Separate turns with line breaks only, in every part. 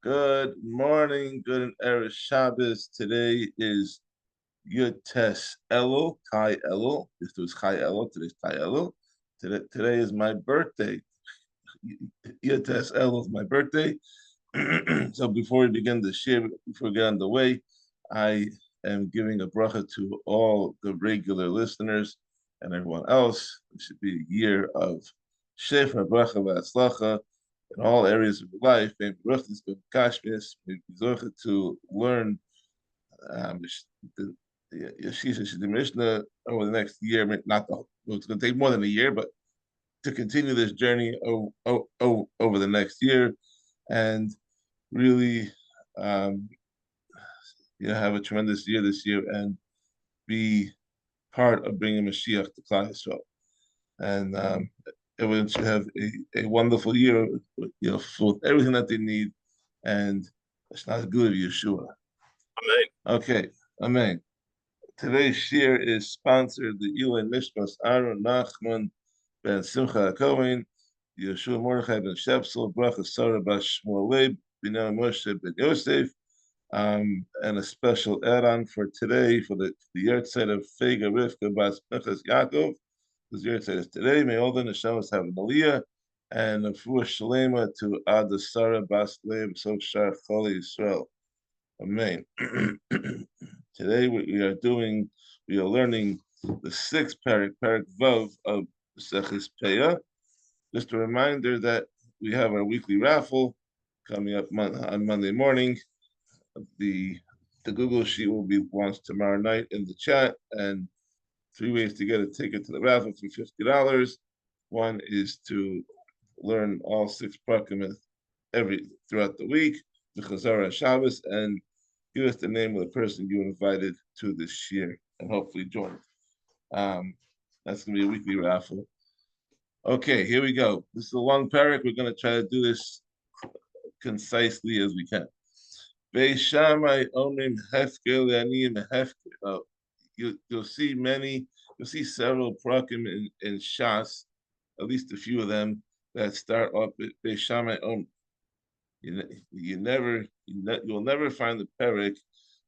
Good morning, good and Erev Shabbos. Today is Yutes Elul, Kai Elul. This was Kai Elul, today's Kai Elul. Today is my birthday. Yutes Elul is my birthday. So before we begin the shir, before we get on the way, I am giving a bracha to all the regular listeners and everyone else. It should be a year of shefa, bracha, v'atzlacha in all areas of your life. And to learn the Yeshisha the Mishnah over the next year. Not the, it's going to take more than a year, but to continue this journey over the next year and really um, have a tremendous year this year and be part of bringing Mashiach to Klal Yisrael. And everyone should have a wonderful year, full of everything that they need. And it's not good of Yeshua.
Amen.
Okay, amen. Today's shir is sponsored the Ilay Nishmas Aaron Nachman ben Simcha Cohen, Yeshua Mordechai ben Shepsel, Bracha Sarah Bas Shmuel Leib, Binyamin Moshe ben Yosef, and a special add-on for today for the Yahrzeit of Fega Rivka Bas Pinchas Yaakov. This Yahrzeit is today. May all the neshamas have an aliyah and a fuah shalema to Ada Sarah Bas Leib So Shar Choli Yisrael. Amen. Today we are learning the sixth Perek Vav of Seches Peah. Just a reminder that we have our weekly raffle coming up on Monday morning. The Google sheet will be launched tomorrow night in the chat, and 3 ways to get a ticket to the raffle for $50. One is to learn all six prakim throughout the week, the Chazara Shabbos, and give us the name of the person you invited to this year and hopefully join. That's going to be a weekly raffle. Okay, here we go. This is a long parak. We're going to try to do this concisely as we can. Bais Shammai omrim hefker le'aniyim hefker. You'll see several prakim in Shas, at least a few of them that start off with Bais Shammai omrim. You'll never find the Perek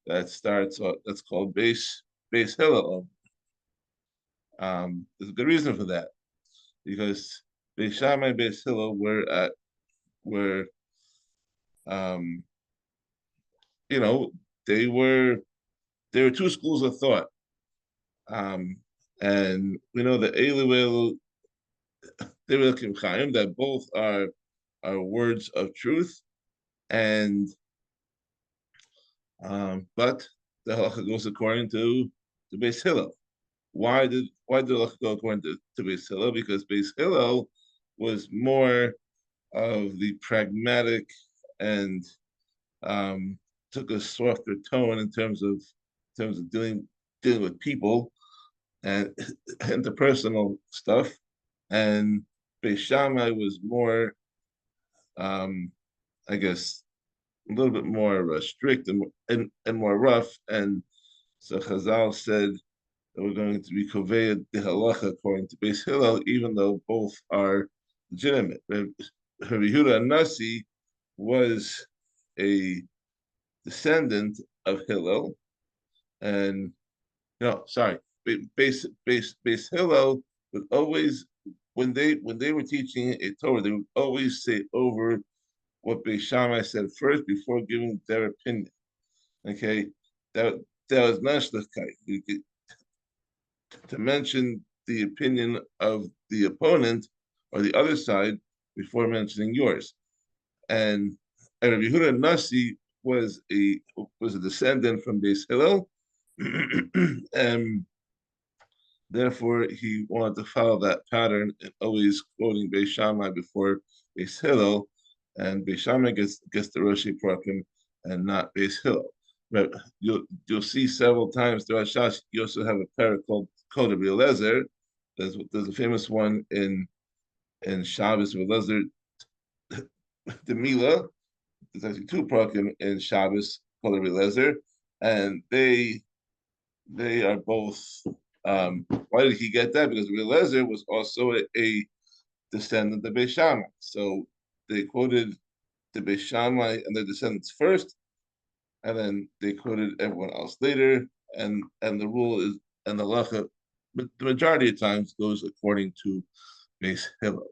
that starts that's called Bais Hillel. There's a good reason for that because Bais Shammai and Bais Hillel were you know they were two schools of thought, and we know that Elu they were Chaim that both are words of truth, and but the halacha goes according to Bais Hillel. Why did the halacha go according to Bais Hillel? Because Bais Hillel was more of the pragmatic and took a softer tone in terms of dealing with people and interpersonal stuff, and Bais Shammai was more, I guess, a little bit more strict and more rough. And so Chazal said that we're going to be Koveya the halacha according to Bais Hillel, even though both are legitimate. Rabbi Yehuda Nasi was a descendant of Hillel, and no, sorry, Bais Hillel would always when they were teaching a Torah, they would always say over what Bais Shammai said first before giving their opinion. Okay, that was mashlichkeit to mention the opinion of the opponent or the other side before mentioning yours. And Rabbi Yehuda Nasi was a descendant from Bais Hillel, and therefore he wanted to follow that pattern and always quoting Bais Shammai before Bais Hillel, and Bais Shammai gets the Roshi Prakim and not Bais Hillel. But you'll see several times throughout Shas. You also have a parak called Rabbi Eliezer. There's a famous one in Shabbos Rabbi Eliezer the Mila. There's actually two prakim in Shabbos called Rabbi Eliezer, and they are both. Why did he get that? Because Rabbi Eliezer was also a descendant of Bais Shammai. So they quoted the Bais Shammai and their descendants first, and then they quoted everyone else later. And the rule is, and the halacha, but the majority of times goes according to Bais Hillel.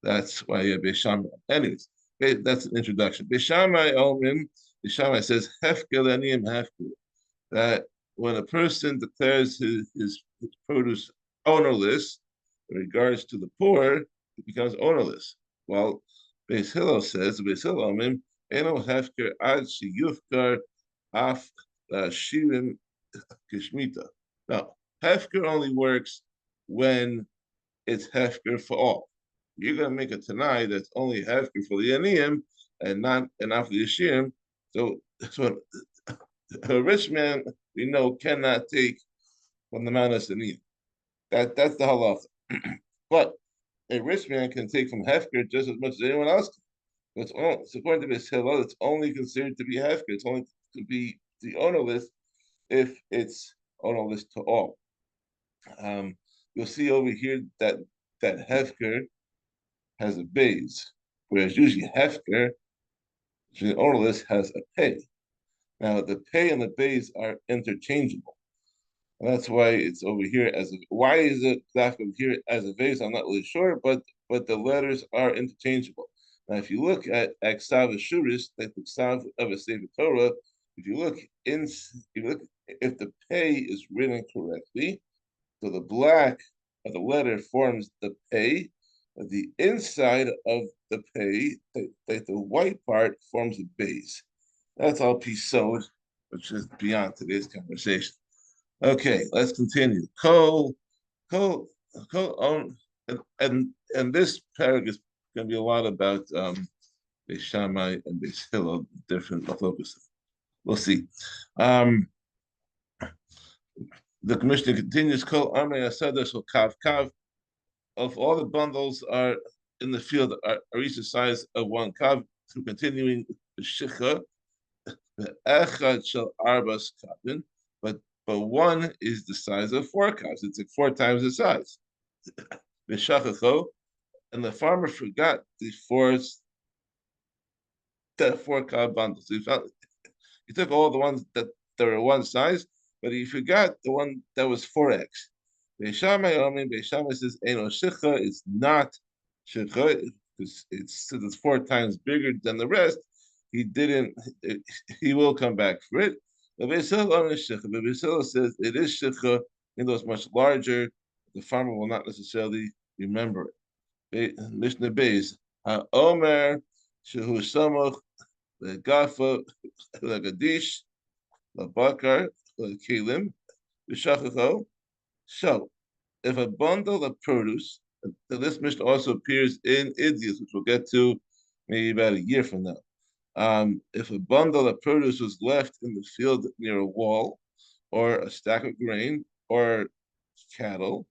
That's why you have Bais Shammai. Anyways, that's an introduction. Bais Shammai Omrim, Bais Shammai says hefker leniyim hefker, that when a person declares his produce ownerless in regards to the poor, it becomes ownerless. Well, Beis Hillel says, Beis Hillel Omrim, eno hefker ad sheyufkar af shirim kishmita. Now, hefker only works when it's hefker for all. You're going to make a tanai that's only hefker for the aniyim and not for the yeshirim. So a rich man, we know, cannot take from the man as aniyim. That's the halacha. But a rich man can take from hefker just as much as anyone else can. It's according to this Hillel, it's only considered to be hefker. It's only to be the ownerless if it's ownerless to all. You'll see over here that hefker has a base, whereas usually hefker, the ownerless, has a pay. Now the pay and the base are interchangeable. And that's why it's over here as a. Why is it that over here as a vase? I'm not really sure, but the letters are interchangeable. Now, if you look at Aksav Ashuris, like the Aksav of a Sefer Torah, if the pay is written correctly, so the black of the letter forms the pay, but the inside of the pay, the white part forms the base. That's all pisod, which is beyond today's conversation. Okay, let's continue. And this paragraph is going to be a lot about Beis Shammai and Beis Hillel, different focus. We'll see. The commissioner continues. Kol Amei Asada Shel Kav Kav. Of all the bundles are in the field are each the size of one kav. So continuing the shicha, the echad shel arbas kavin, but one is the size of four kavs. It's like 4 times the size. V'shachacho, and the farmer forgot the four kav bundles. He took all the ones that were one size, but he forgot the one that was 4x. Beis Shammai says, "Eno shicha is not shicha because it's 4 times bigger than the rest. He didn't. He will come back for it." But Beis Hillel says it is shicha, even though it's much larger. The farmer will not necessarily remember it. Mishnah Bais, Omer shehu samach legafa legadish lebakar lekelim v'shachacho. So, if a bundle of produce, this Mishnah also appears in Yitzie, which we'll get to maybe about a year from now. If a bundle of produce was left in the field near a wall, or a stack of grain, or cattle,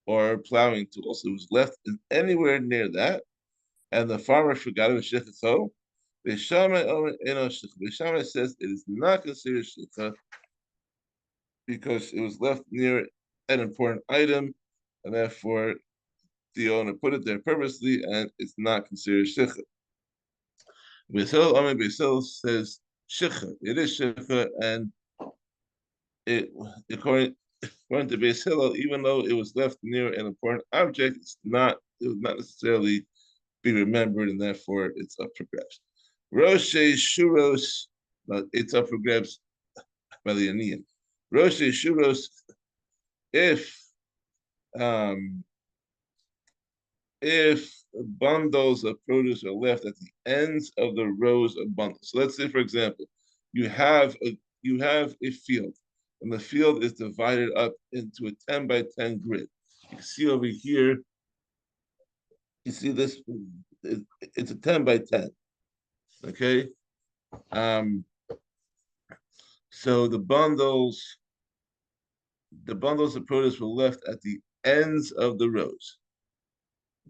or plowing tools, it was left anywhere near that, and the farmer forgot it was shechicho, Beis Shammai says it is not considered shechicha because it was left near an important item, and therefore the owner put it there purposely, and it's not considered shicha. Beis Hillel says shicha. It is shicha, and according to Beis Hillel, even though it was left near an important object, it would not necessarily be remembered, and therefore it's up for grabs. Roshe Shuros, it's up for grabs by the Aniyim. Roshe Shuros, if bundles of produce are left at the ends of the rows of bundles. So let's say, for example, you have a field, and the field is divided up into a 10 by 10 grid. You can see over here, you see this, it's a 10 by 10. Okay. So the bundles of produce were left at the ends of the rows.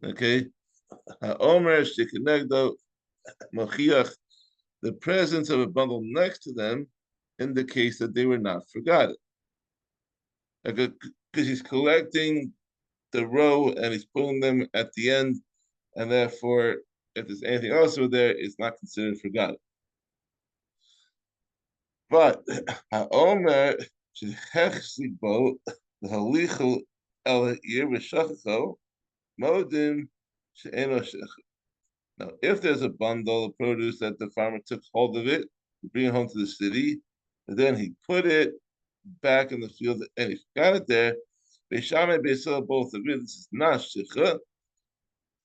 Okay. Omer Shikinegdo Machiach, the presence of a bundle next to them indicates that they were not forgotten. Because he's collecting the row and he's putting them at the end, and therefore if there's anything else over there, it's not considered forgotten. But Omer shehechsibo halichu el ir v'shachacho modim she'eno shech. Now, if there's a bundle of produce that the farmer took hold of it, to bring it home to the city, and then he put it back in the field and he got it there, Shammai both agree this is not shikha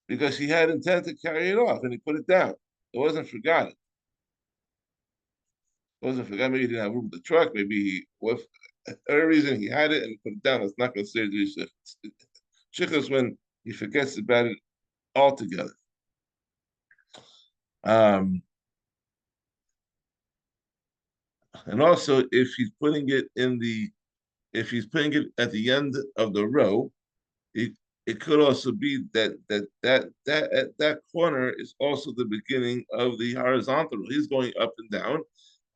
because he had intent to carry it off and he put it down. It wasn't forgotten. It wasn't forgotten. Maybe he didn't have room in the truck. Maybe he, for whatever reason, he had it and he put it down. It's not considered to be shikha. Shikha is when he forgets about it altogether. Um, and also, if he's putting it at the end of the row, it it could also be that corner is also the beginning of the horizontal. He's going up and down,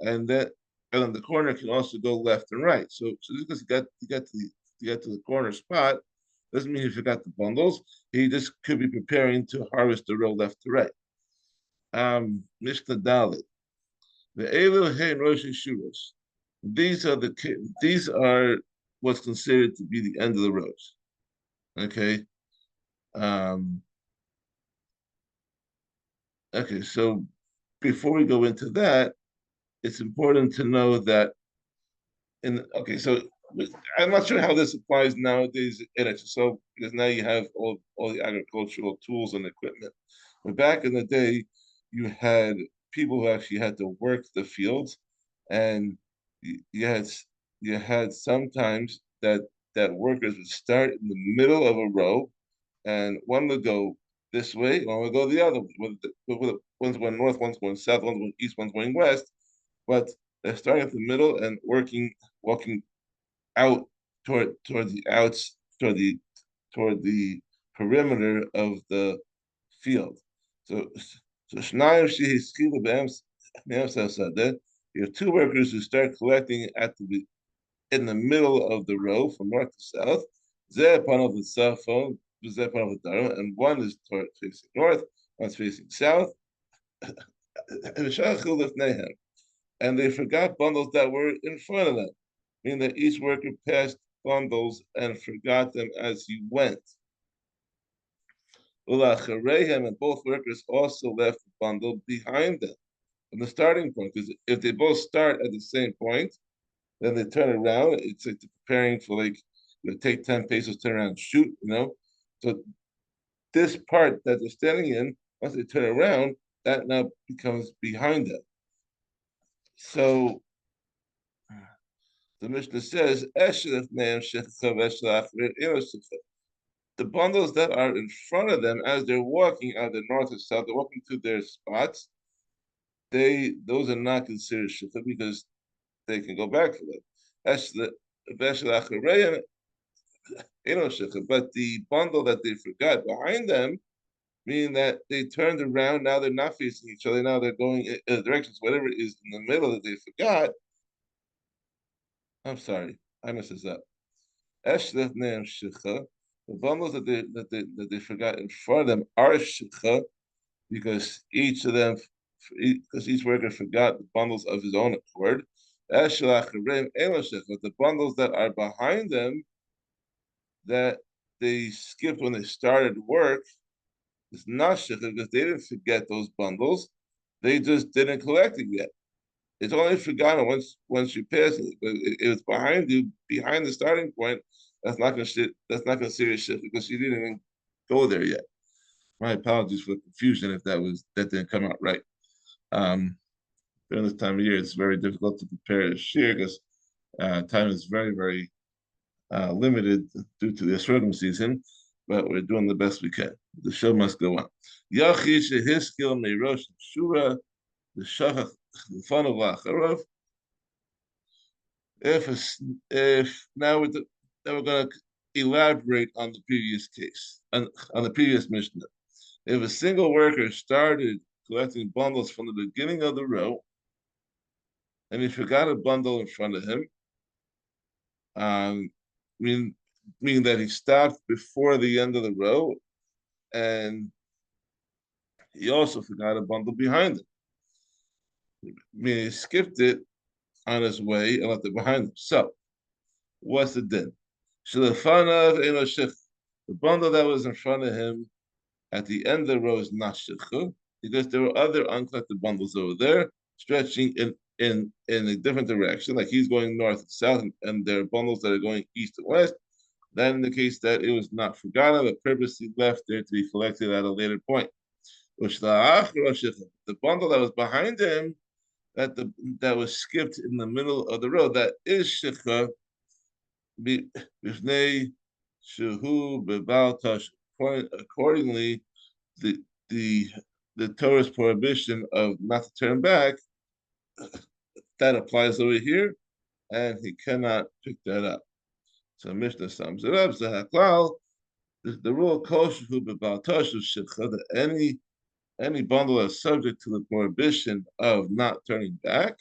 and then the corner can also go left and right. So just because he got to the corner spot doesn't mean he forgot the bundles. He just could be preparing to harvest the row left to right. Mishnah Dalit. The Elu Hein Rosh Shuras. These are what's considered to be the end of the rows. Okay. Um, okay, so before we go into that, it's important to know that so I'm not sure how this applies nowadays in HSO because now you have all the agricultural tools and equipment. But back in the day, you had people who actually had to work the fields, and you had sometimes that workers would start in the middle of a row, and one would go this way, one would go the other way. One's going north, one's going south, one's going east, one's going west, but they're starting at the middle and walking out toward the outs, toward the perimeter of the field. So Shnayim Shehiskila Be'em you have two workers who start collecting in the middle of the row from north to south. Zeh Panav the south phone, Zeh Panav the Darim, and one is facing north, one's facing south. And they forgot bundles that were in front of them, meaning that each worker passed bundles and forgot them as he went. And both workers also left the bundle behind them from the starting point. Because if they both start at the same point, then they turn around. It's like preparing for take 10 paces, turn around, and shoot. So this part that they're standing in, once they turn around, that now becomes behind them. So the Mishnah says, the bundles that are in front of them as they're walking either north or south, they're walking to their spots, those are not considered shikha because they can go back for them. But the bundle that they forgot behind them, meaning that they turned around, now they're not facing each other, now they're going in directions, whatever is in the middle that they forgot. I'm sorry, I messed this up. The bundles that they forgot in front of them are shikha because each worker forgot the bundles of his own accord. But the bundles that are behind them that they skipped when they started work is not shikha because they didn't forget those bundles. They just didn't collect it yet. It's only forgotten once you pass it. But it was behind you, behind the starting point. That's not considered shit because you didn't even go there yet. My apologies for the confusion if that didn't come out right. During this time of year, it's very difficult to prepare a shir because time is very, very limited due to the astronomy season, but we're doing the best we can. The show must go on. Yachi shehiskil meirosh shura the shachach the fun of lacharov. If now we're going to elaborate on the previous case on the previous Mishnah. If a single worker started collecting bundles from the beginning of the row, and he forgot a bundle in front of him, um, meaning that he stopped before the end of the row, and He also forgot a bundle behind him. Meaning he skipped it on his way and left it behind him. So, what's the din? The bundle that was in front of him at the end of the row is not shikha, because there were other uncollected bundles over there stretching in a different direction, like he's going north and south, and there are bundles that are going east and west. That indicates that it was not forgotten, but purposely left there to be collected at a later point. The bundle that was behind him, that was skipped in the middle of the road, that is shikha b'fnei shuhu bebal tash. Accordingly, the the the Torah's prohibition of not to turn back, that applies over here, and he cannot pick that up. So Mishnah sums it up. Zahaklal, the rule kosher who bebal tash shikha, that any bundle that's subject to the prohibition of not turning back,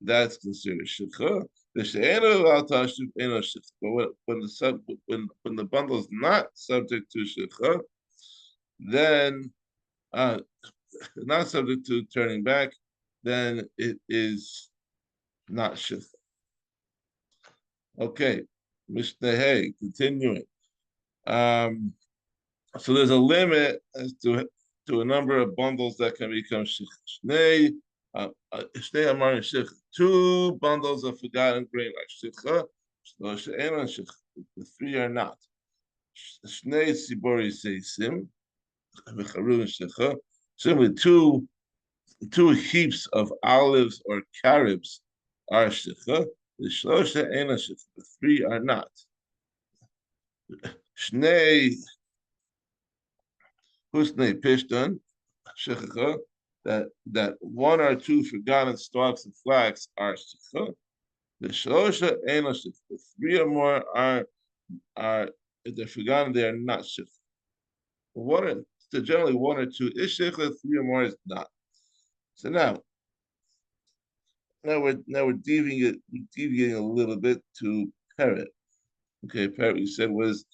that's considered shikha. The she'enu al tashuv eno shikha. But when the bundle is not subject to shikha, then not subject to turning back, then it is not shikha. Okay, Mishnah Hay, continuing. So there's a limit as to a number of bundles that can become shikha. Two bundles of forgotten grain like shikha, the three are not. Shnei tzibori seisim, similarly, two heaps of olives or carobs are shikha. The shlosha ena shikha, the three are not. Shnei husnei pishton shikha, that one or two forgotten stalks of flax are shikha. The shlosha ena shikha, the three or more are if they're forgotten, they are not shikha. So generally one or two is shikha, three or more is not. So now we're deviating a little bit to Perek. Okay, Perek we said was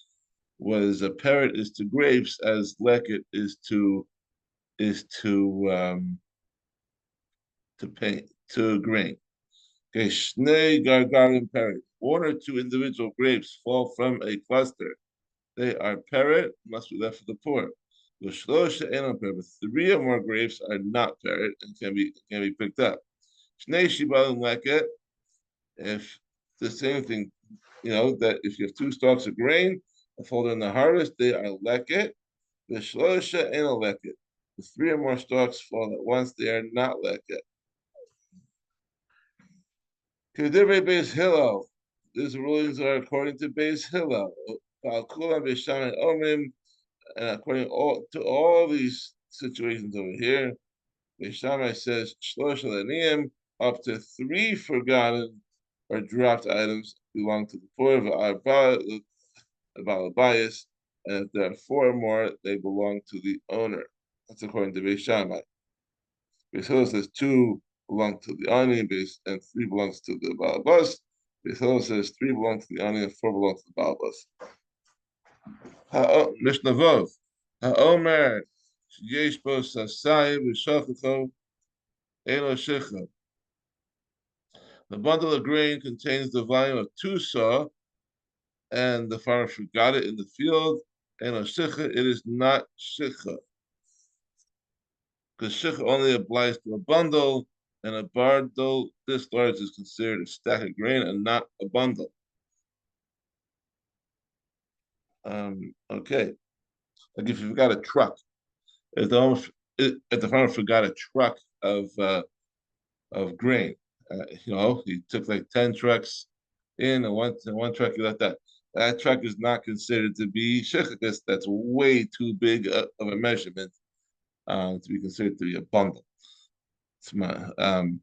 a Perek is to grapes as leket is to paint to grain. Okay, shnei gargarim Perek. One or two individual grapes fall from a cluster. They are Perek, must be left for the poor. The shlosha enam Perek. Three or more grapes are not Perek and can be picked up. Shnei shibalim leket. If the same thing, that if you have two stalks of grain that fall in the harvest, they are leket. The shlosha and a leket. The three or more stalks fall at once, they are not leket. Kedivre Bais Hillel. These rulings are according to Bais Hillel. And according to all these situations over here, Shammai says Shlosh up to three forgotten or dropped items belong to the poor of Bais, and if there are four or more, they belong to the owner. That's according to Bais Shammai. Bais Hillel says two belong to the ani, and three belongs to the Balabas. Bais Hillel says three belong to the ani and four belong to the Balabas. Mishnah Vov. Ha'omer yesh bo sasai v'shachacho eno shecha. The bundle of grain contains the volume of two saw, and the farmer forgot it in the field. Eno shecha, it is not shecha, because shecha only applies to a bundle, and a bundle this large is considered a stack of grain and not a bundle. Okay. Like if you've got a truck, if the farmer forgot a truck of grain, he took like 10 trucks in, and one truck he left that. That truck is not considered to be shechah. That's way too big of a measurement to be considered to be a bundle. Shnei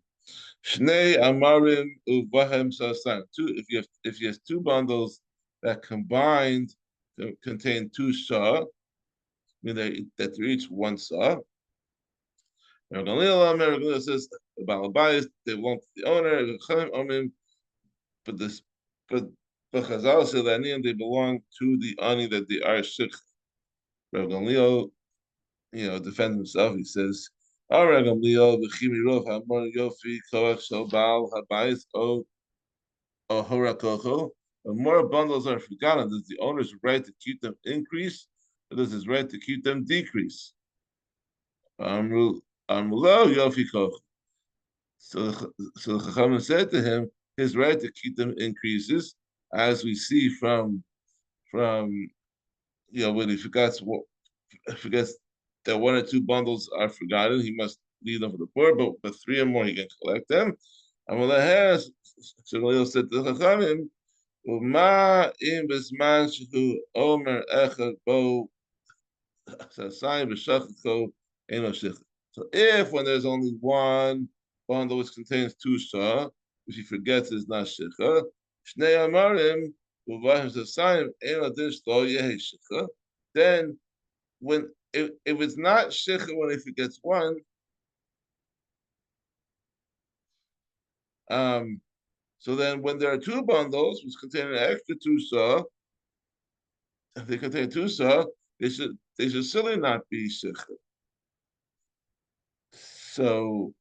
amarim uvahem sasan. If you have two bundles that combined contain two saw, meaning that they're each one saw. Hillel says about Bais, they belong to the owner. But Chazal said that they belong to the ani that they are shich. Rav defend himself. He says, "Aragam Leo v'chimirov hamor yofi koach shel baal habayis o horakocho." When more bundles are forgotten, does the owner's right to keep them increase, or does his right to keep them decrease? Amru Amrulo yofi koch. So the Chachamim said to him, his right to keep them increases, as we see from when he forgets that one or two bundles are forgotten, he must leave them for the poor, but three or more he can collect them. And when has Shmuel said to the Chachamim, "Uma im bisman shehu omer echad bo sasayim b'shachiko eno shich." So if when there's only one bundle which contains two shah, which he forgets is not shicha, shnei amarim uvahim sasayim eno dish lo yehi shicha, then when if it's not shicha when he forgets one, so then when there are two bundles which contain an extra two saw, if they contain two saw, they should certainly not be shicha. So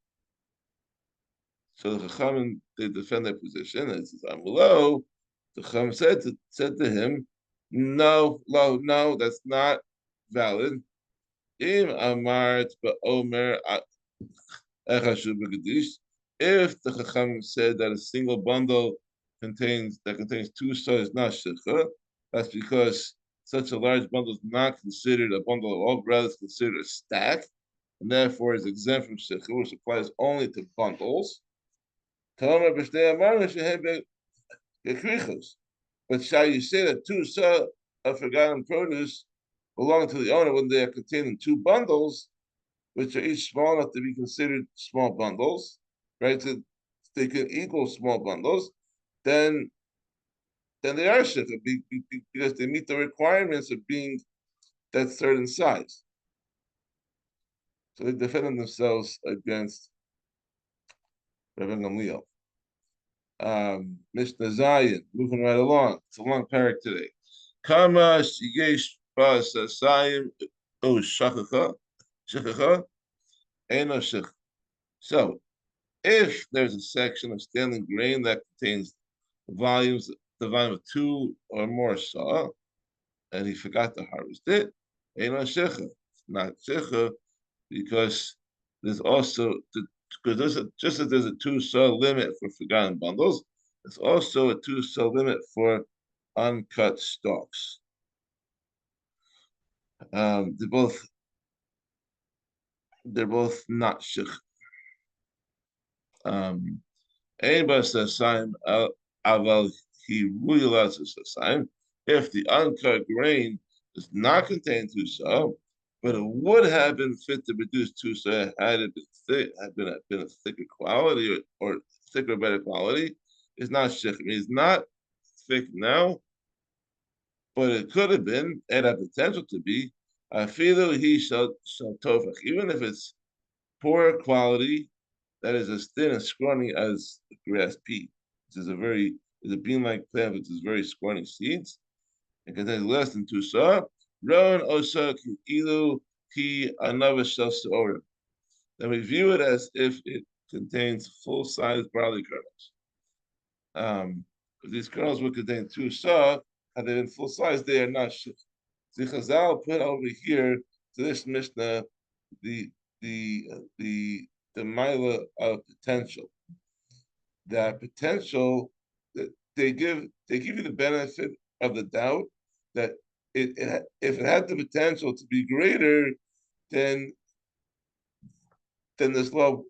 the Chachamim they defend their position and it says Amulo. The Chachamim said to him, no, that's not valid. Im amart ba'omer if the Chacham said that a single bundle contains two stars, not shikha, that's because such a large bundle is not considered a bundle of all brothers, considered a stack, and therefore is exempt from shikha, which applies only to bundles. But shall you say that two saw of forgotten produce belong to the owner when they are contained in two bundles, which are each small enough to be considered small bundles, right? So they can equal small bundles, then they are shikha because they meet the requirements of being that certain size. So they defended themselves against Rabbi Gamliel. Mishnah Zion, moving right along. It's a long Perek today. Kama shigesh bas asayim o shakacha eno shich. So if there's a section of standing grain that contains the volume of two or more saw, and he forgot to harvest it, eno shecha. It's not shecha because there's also just as there's a two saw limit for forgotten bundles, there's also a two saw limit for uncut stalks. They're both not shecha. If the uncut grain does not contain tusa, but it would have been fit to produce tusa had it been thick, had been a thicker quality or thicker, better quality, it's not shich. I mean, it's not thick now, but it could have been, it had potential to be. I feel he shall tofach, even if it's poor quality, that is as thin and scrawny as the grass pea. This is a bean-like plant which is very scrawny seeds. It contains less than two saw. Ron osa ilu ki anava shel seora. Then we view it as if it contains full-size barley kernels. If these kernels would contain two saw, had they been full size, they are not shich. The Chazal put over here to this Mishnah the mila of potential. That potential that they give you the benefit of the doubt that if it had the potential to be greater, then this law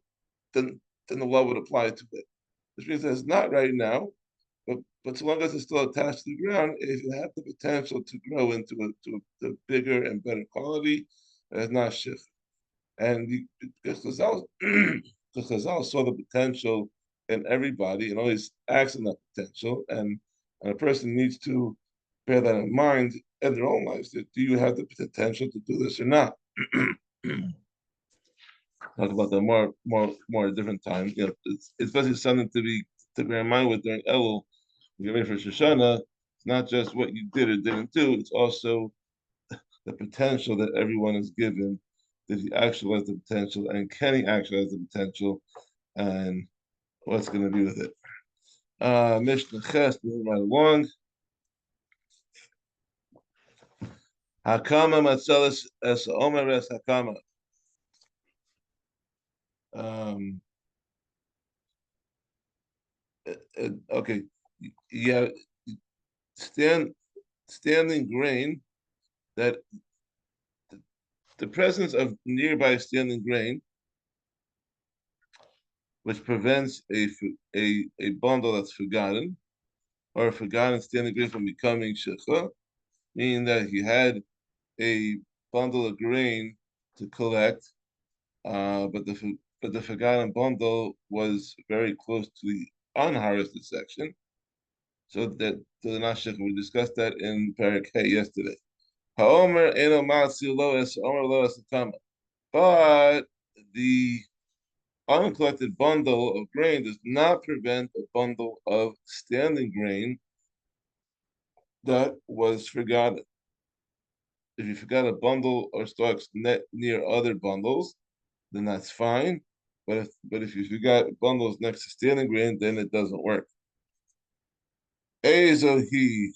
then the law would apply to it. Which means that it's not right now, but so long as it's still attached to the ground, if it had the potential to grow into a bigger and better quality, it's not shich. And because Chazal saw the potential in everybody and always acts on that potential, and a person needs to bear that in mind in their own lives. That do you have the potential to do this or not? Talk about that more at different times. It's especially something to bear in mind with during Elul. When you're ready for Shoshana, it's not just what you did or didn't do; it's also the potential that everyone is given did he actualize the potential, and can he actualize the potential, and what's going to be with it? Mishnah Ches, moving right along. Hakama matzalas es omer es hakama. Um, okay, yeah, standing grain, that the presence of nearby standing grain, which prevents a bundle that's forgotten, or a forgotten standing grain from becoming shecha, meaning that he had a bundle of grain to collect, but the forgotten bundle was very close to the unharvested section. So that the Nashik, we discussed that in Perek yesterday. Haomer eno matzi lo es omer lo es kama. But the uncollected bundle of grain does not prevent a bundle of standing grain that was forgotten. If you forgot a bundle or stalks near other bundles, then that's fine. But if you forgot bundles next to standing grain, then it doesn't work. Ezohi.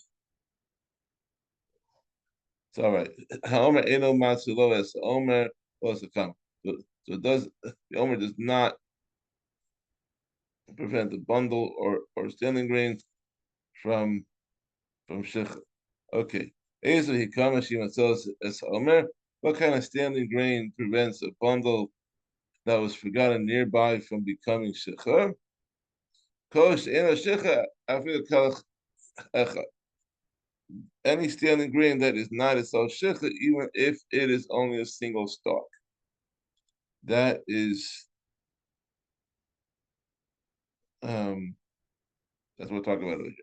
It's all right. Omer eno matzulo es omer was a come. So it does the omer does not prevent the bundle or standing grain from shich. Okay. Ezohi kamashi matzulo es omer. What kind of standing grain prevents a bundle that was forgotten nearby from becoming shecha? Kosh eno shecha afil kalach echa. Any standing grain that is not itself shecha, even if it is only a single stalk. That is, that's what we're talking about over here.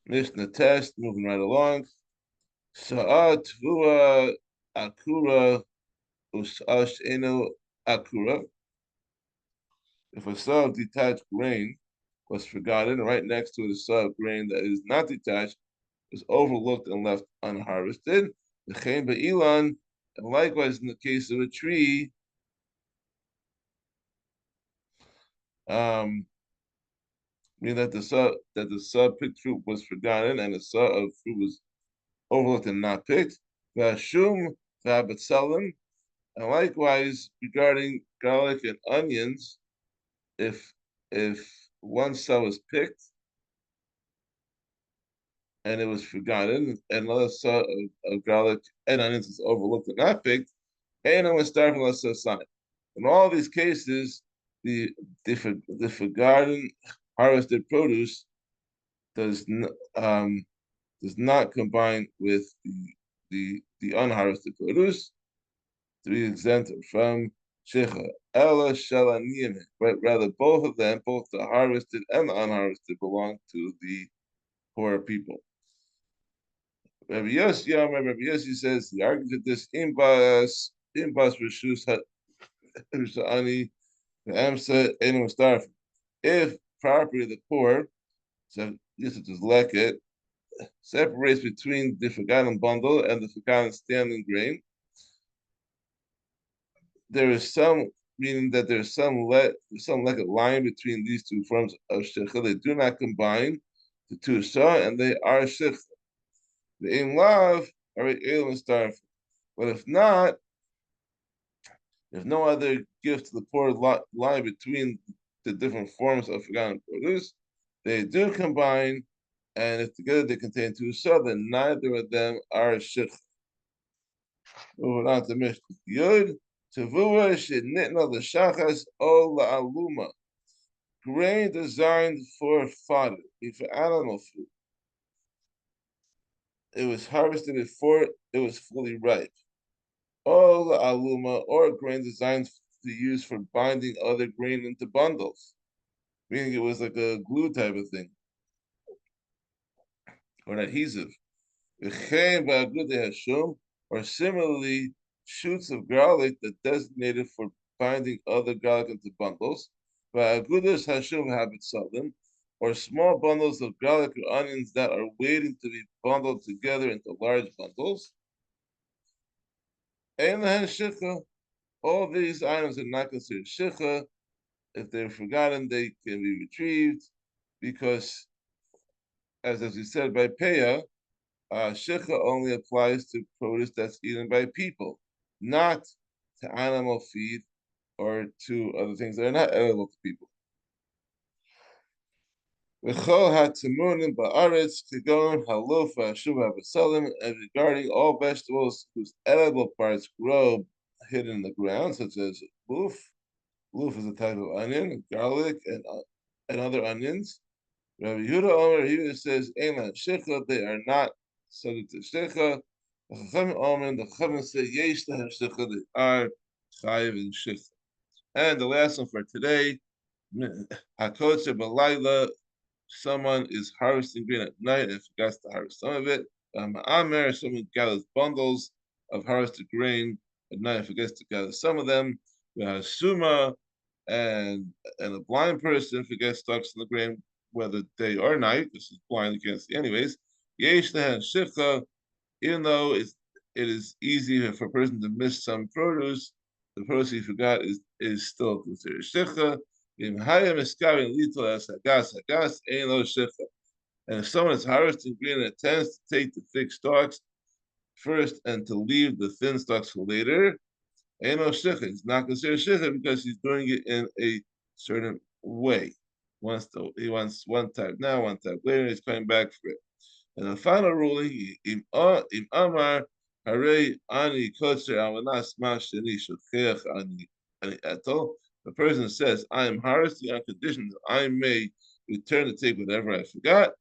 Mishnah test, moving right along. Sa'at vua akura usash eno akura. If a saw of detached grain was forgotten, right next to a saw of grain that is not detached was overlooked and left unharvested. The chen be'ilan, and likewise in the case of a tree, meaning that the saw picked fruit was forgotten and the saw of fruit was overlooked and not picked. Vashum v'abatzalim, and likewise regarding garlic and onions, if one saw was picked and it was forgotten, and another saw of garlic and onions is overlooked and not picked, and it was starving unless a sign. In all these cases, the forgotten harvested produce does does not combine with the unharvested produce to be exempt from shecha. Ella shalaniyim, but rather both of them, both the harvested and the unharvested, belong to the poor people. Rabbi Yossi says he argues that this imbas reshus ani amsa enu starf. If property of the poor, so this is just leket, separates between the forgotten bundle and the forgotten standing grain, there is some, meaning that there's some like a line between these two forms of shecha. They do not combine the two saw, and they are shecha. The in love are elam starf. But if not, if no other gift to the poor lie between the different forms of forgotten produce, they do combine, and if together they contain two saw, then neither of them are shecha. Moving on to Mishnah Yud. Tavua shenitna l'shachas o la'aluma. Grain designed for fodder, for animal food. It was harvested before it was fully ripe. O la'aluma, or grain designed to use for binding other grain into bundles, meaning it was like a glue type of thing, or an adhesive. Or similarly, shoots of garlic that designated for binding other garlic into bundles, or small bundles of garlic or onions that are waiting to be bundled together into large bundles. All these items are not considered shicha. If they're forgotten, they can be retrieved because, as we said by Peah, shicha only applies to produce that's eaten by people, not to animal feed or to other things that are not edible to people. V'chol ha'timunim ba'aretz kigon halofa shuva v'salim, and regarding all vegetables whose edible parts grow hidden in the ground, such as loof. Loof is a type of onion, garlic, and other onions. Rabbi Yehuda Omer, he says, Eilan Shecha, they are not subject to Shecha. The Chachamim Omer, the Chachamim say, Yesh Lahem Shecha, they are Chayiv in Shecha. And the last one for today, Hakotzer Balayla, someone is harvesting grain at night and forgets to harvest some of it. Amer, someone gathers bundles of harvested grain at night and forgets to gather some of them. Suma, and a blind person forgets stalks in the grain, whether day or night. This is blind, you can't see anyways. Yesh Lahem Shecha, even though it is easy for a person to miss some produce, the produce he forgot is still considered shicha. And if someone is harvesting grain and intends to take the thick stalks first and to leave the thin stalks for later, it's not considered shicha because he's doing it in a certain way. He wants one type now, one type later, and he's coming back for it. And the final ruling, im amar harei ani kotzer avanas masheni shokech ani etel. The person says, I am harvesting on condition that I may return to take whatever I forgot.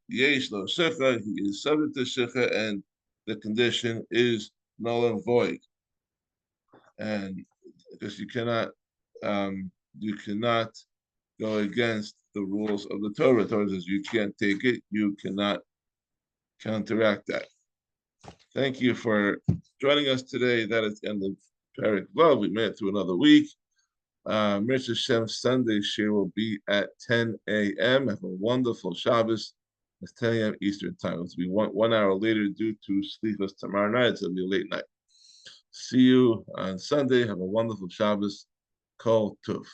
Yesh lo shecha, he is subject to shecha, and the condition is null and void. And because you cannot go against the rules of the Torah. The Torah says you can't take it, you cannot counteract that. Thank you for joining us today. That is the end of Perek Vav. We made it through another week. Mirz Hashem Sunday share will be at 10 a.m. Have a wonderful Shabbos. It's 10 a.m. Eastern time. It's be 1 hour later due to sleepless tomorrow night. It's going to be a late night. See you on Sunday. Have a wonderful Shabbos. Kol Tuf.